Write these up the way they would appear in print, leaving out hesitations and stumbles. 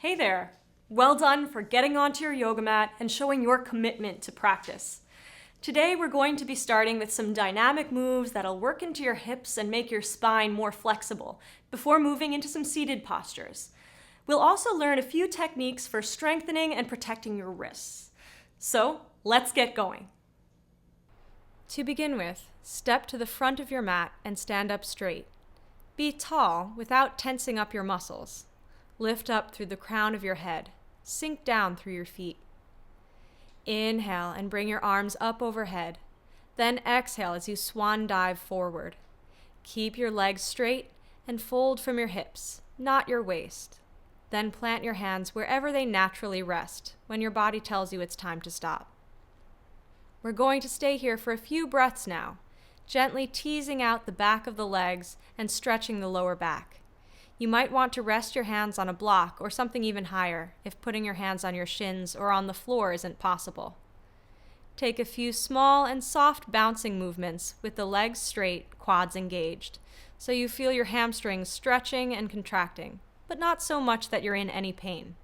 Hey there! Well done for getting onto your yoga mat and showing your commitment to practice. Today we're going to be starting with some dynamic moves that'll work into your hips and make your spine more flexible before moving into some seated postures. We'll also learn a few techniques for strengthening and protecting your wrists. So let's get going. To begin with, step to the front of your mat and stand up straight. Be tall without tensing up your muscles. Lift up through the crown of your head. Sink down through your feet. Inhale and bring your arms up overhead. Then exhale as you swan dive forward. Keep your legs straight and fold from your hips, not your waist. Then plant your hands wherever they naturally rest when your body tells you it's time to stop. We're going to stay here for a few breaths now, gently teasing out the back of the legs and stretching the lower back. You might want to rest your hands on a block or something even higher if putting your hands on your shins or on the floor isn't possible. Take a few small and soft bouncing movements with the legs straight, quads engaged, so you feel your hamstrings stretching and contracting, but not so much that you're in any pain.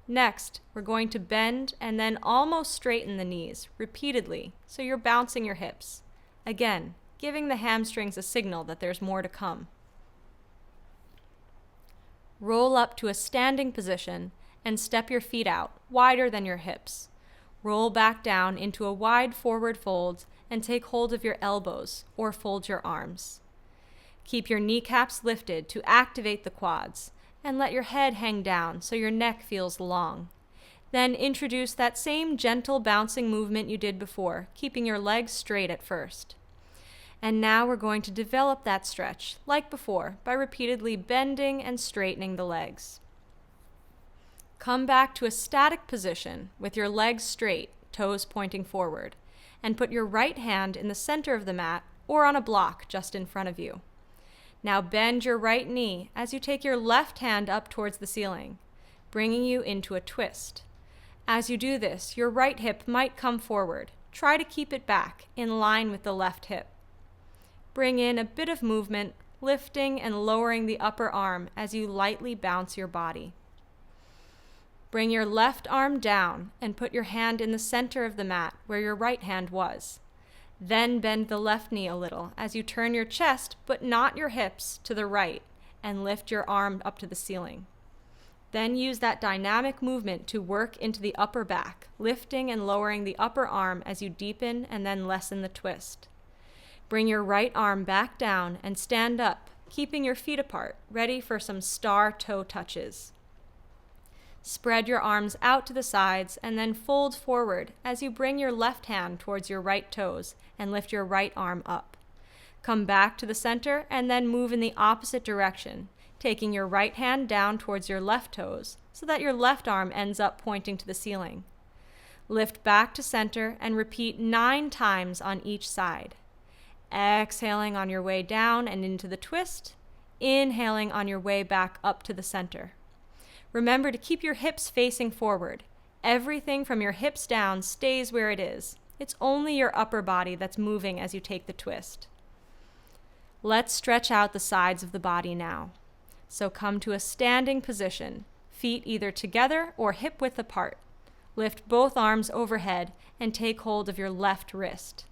Next, we're going to bend and then almost straighten the knees repeatedly so you're bouncing your hips. Again, giving the hamstrings a signal that there's more to come. Roll up to a standing position and step your feet out, wider than your hips. Roll back down into a wide forward fold and take hold of your elbows or fold your arms. Keep your kneecaps lifted to activate the quads and let your head hang down so your neck feels long. Then introduce that same gentle bouncing movement you did before, keeping your legs straight at first. And now we're going to develop that stretch, like before, by repeatedly bending and straightening the legs. Come back to a static position with your legs straight, toes pointing forward, and put your right hand in the center of the mat or on a block just in front of you. Now bend your right knee as you take your left hand up towards the ceiling, bringing you into a twist. As you do this, your right hip might come forward. Try to keep it back, in line with the left hip. Bring in a bit of movement, lifting and lowering the upper arm as you lightly bounce your body. Bring your left arm down and put your hand in the center of the mat where your right hand was. Then bend the left knee a little as you turn your chest, but not your hips, to the right and lift your arm up to the ceiling. Then use that dynamic movement to work into the upper back, lifting and lowering the upper arm as you deepen and then lessen the twist. Bring your right arm back down and stand up, keeping your feet apart, ready for some star toe touches. Spread your arms out to the sides and then fold forward as you bring your left hand towards your right toes and lift your right arm up. Come back to the center and then move in the opposite direction, taking your right hand down towards your left toes so that your left arm ends up pointing to the ceiling. Lift back to center and repeat 9 times on each side. Exhaling on your way down and into the twist, inhaling on your way back up to the center. Remember to keep your hips facing forward. Everything from your hips down stays where it is. It's only your upper body that's moving as you take the twist. Let's stretch out the sides of the body now. So come to a standing position, feet either together or hip width apart. Lift both arms overhead and take hold of your left wrist.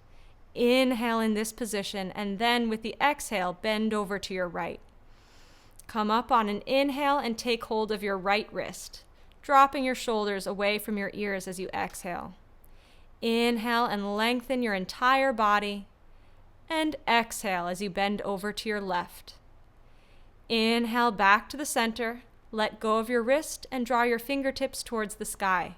Inhale in this position and then with the exhale, bend over to your right. Come up on an inhale and take hold of your right wrist, dropping your shoulders away from your ears as you exhale. Inhale and lengthen your entire body, and exhale as you bend over to your left. Inhale back to the center, let go of your wrist and draw your fingertips towards the sky.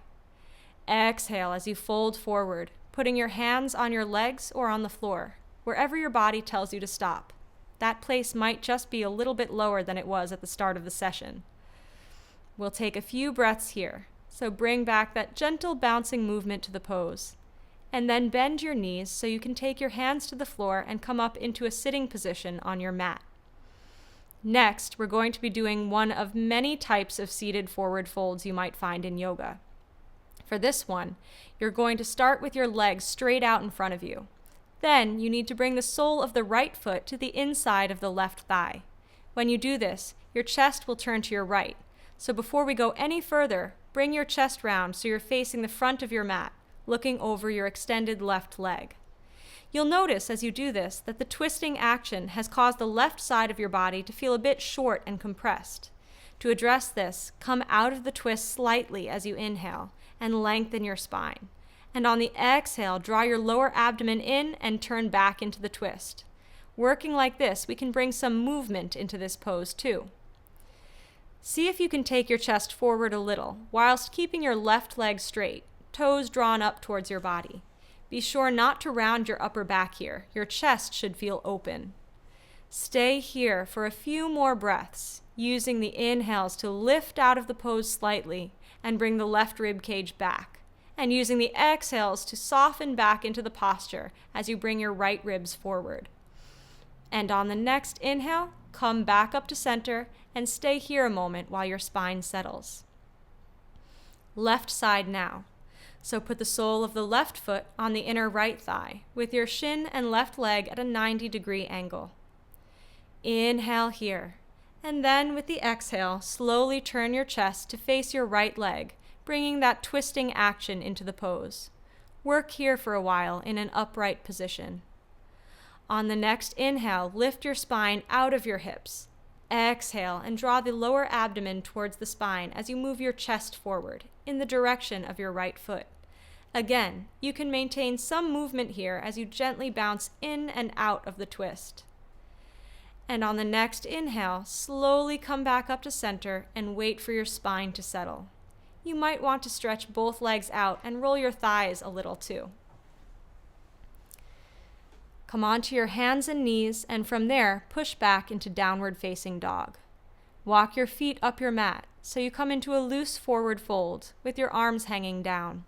Exhale as you fold forward, putting your hands on your legs or on the floor, wherever your body tells you to stop. That place might just be a little bit lower than it was at the start of the session. We'll take a few breaths here, so bring back that gentle bouncing movement to the pose. And then bend your knees so you can take your hands to the floor and come up into a sitting position on your mat. Next, we're going to be doing one of many types of seated forward folds you might find in yoga. For this one, you're going to start with your legs straight out in front of you. Then you need to bring the sole of the right foot to the inside of the left thigh. When you do this, your chest will turn to your right, So before we go any further, bring your chest round so you're facing the front of your mat, looking over your extended left leg. You'll notice as you do this that the twisting action has caused the left side of your body to feel a bit short and compressed. To address this, come out of the twist slightly as you inhale and lengthen your spine. And on the exhale, draw your lower abdomen in and turn back into the twist. Working like this, we can bring some movement into this pose too. See if you can take your chest forward a little, whilst keeping your left leg straight, toes drawn up towards your body. Be sure not to round your upper back here. Your chest should feel open. Stay here for a few more breaths, using the inhales to lift out of the pose slightly and bring the left rib cage back, and using the exhales to soften back into the posture as you bring your right ribs forward. And on the next inhale, come back up to center and stay here a moment while your spine settles. Left side now. So put the sole of the left foot on the inner right thigh with your shin and left leg at a 90-degree angle. Inhale here, and then with the exhale, slowly turn your chest to face your right leg, bringing that twisting action into the pose. Work here for a while in an upright position. On the next inhale, lift your spine out of your hips. Exhale and draw the lower abdomen towards the spine as you move your chest forward in the direction of your right foot. Again, you can maintain some movement here as you gently bounce in and out of the twist. And on the next inhale, slowly come back up to center and wait for your spine to settle. You might want to stretch both legs out and roll your thighs a little too. Come onto your hands and knees, and from there, push back into downward facing dog. Walk your feet up your mat so you come into a loose forward fold with your arms hanging down.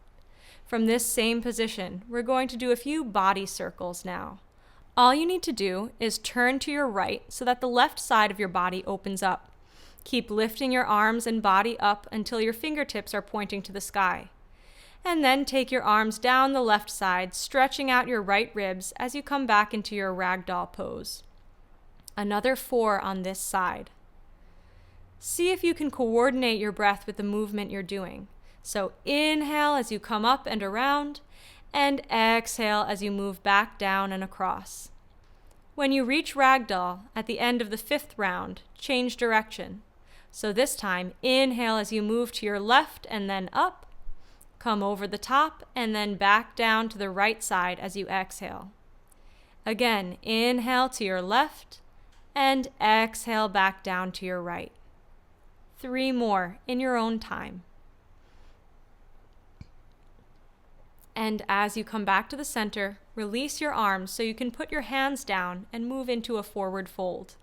From this same position, we're going to do a few body circles now. All you need to do is turn to your right so that the left side of your body opens up. Keep lifting your arms and body up until your fingertips are pointing to the sky. And then take your arms down the left side, stretching out your right ribs as you come back into your ragdoll pose. Another 4 on this side. See if you can coordinate your breath with the movement you're doing. So inhale as you come up and around, and exhale as you move back down and across. When you reach ragdoll at the end of the 5th round, change direction. So this time, inhale as you move to your left and then up. Come over the top and then back down to the right side as you exhale. Again, inhale to your left and exhale back down to your right. 3 more in your own time. And as you come back to the center, release your arms so you can put your hands down and move into a forward fold.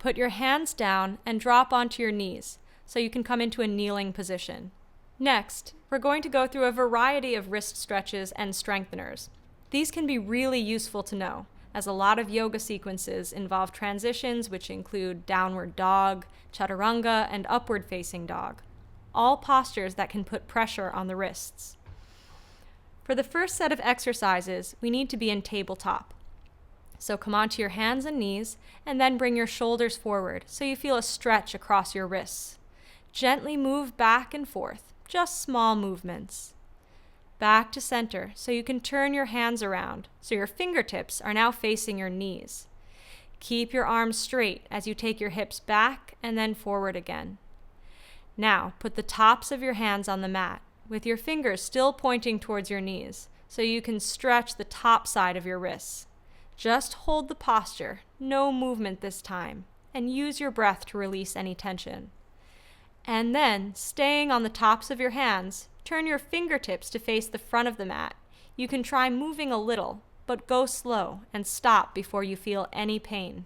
Put your hands down and drop onto your knees so you can come into a kneeling position. Next, we're going to go through a variety of wrist stretches and strengtheners. These can be really useful to know, as a lot of yoga sequences involve transitions which include downward dog, chaturanga, and upward facing dog, all postures that can put pressure on the wrists. For the first set of exercises, we need to be in tabletop. So come onto your hands and knees, and then bring your shoulders forward so you feel a stretch across your wrists. Gently move back and forth, just small movements. Back to center so you can turn your hands around so your fingertips are now facing your knees. Keep your arms straight as you take your hips back and then forward again. Now, put the tops of your hands on the mat, with your fingers still pointing towards your knees, so you can stretch the top side of your wrists. Just hold the posture, no movement this time, and use your breath to release any tension. And then, staying on the tops of your hands, turn your fingertips to face the front of the mat. You can try moving a little, but go slow and stop before you feel any pain.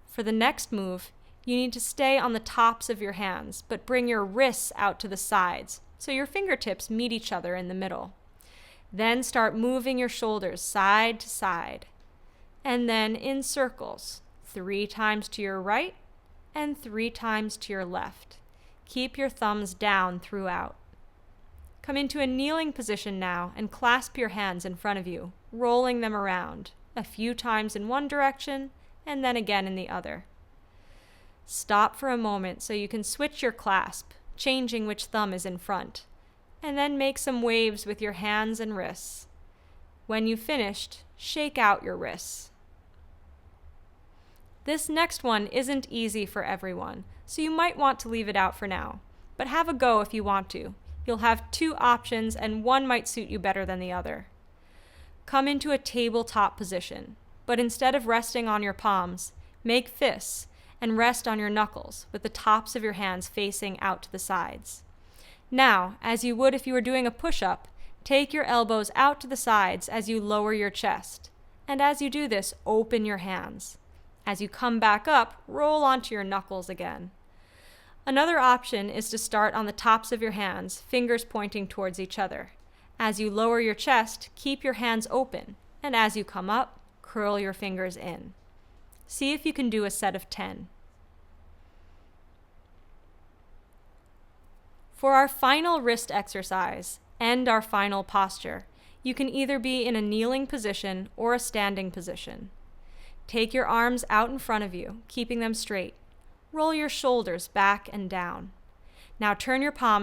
For the next move, you need to stay on the tops of your hands, but bring your wrists out to the sides, so your fingertips meet each other in the middle. Then start moving your shoulders side to side, and then in circles, 3 times to your right and 3 times to your left. Keep your thumbs down throughout. Come into a kneeling position now and clasp your hands in front of you, rolling them around, a few times in one direction and then again in the other. Stop for a moment so you can switch your clasp, changing which thumb is in front, and then make some waves with your hands and wrists. When you've finished, shake out your wrists. This next one isn't easy for everyone, so you might want to leave it out for now, but have a go if you want to. You'll have 2 options and one might suit you better than the other. Come into a tabletop position, but instead of resting on your palms, make fists and rest on your knuckles with the tops of your hands facing out to the sides. Now, as you would if you were doing a push-up, take your elbows out to the sides as you lower your chest, and as you do this, open your hands. As you come back up, roll onto your knuckles again. Another option is to start on the tops of your hands, fingers pointing towards each other. As you lower your chest, keep your hands open, and as you come up, curl your fingers in. See if you can do a set of 10. For our final wrist exercise and our final posture, you can either be in a kneeling position or a standing position. Take your arms out in front of you, keeping them straight. Roll your shoulders back and down. Now turn your palms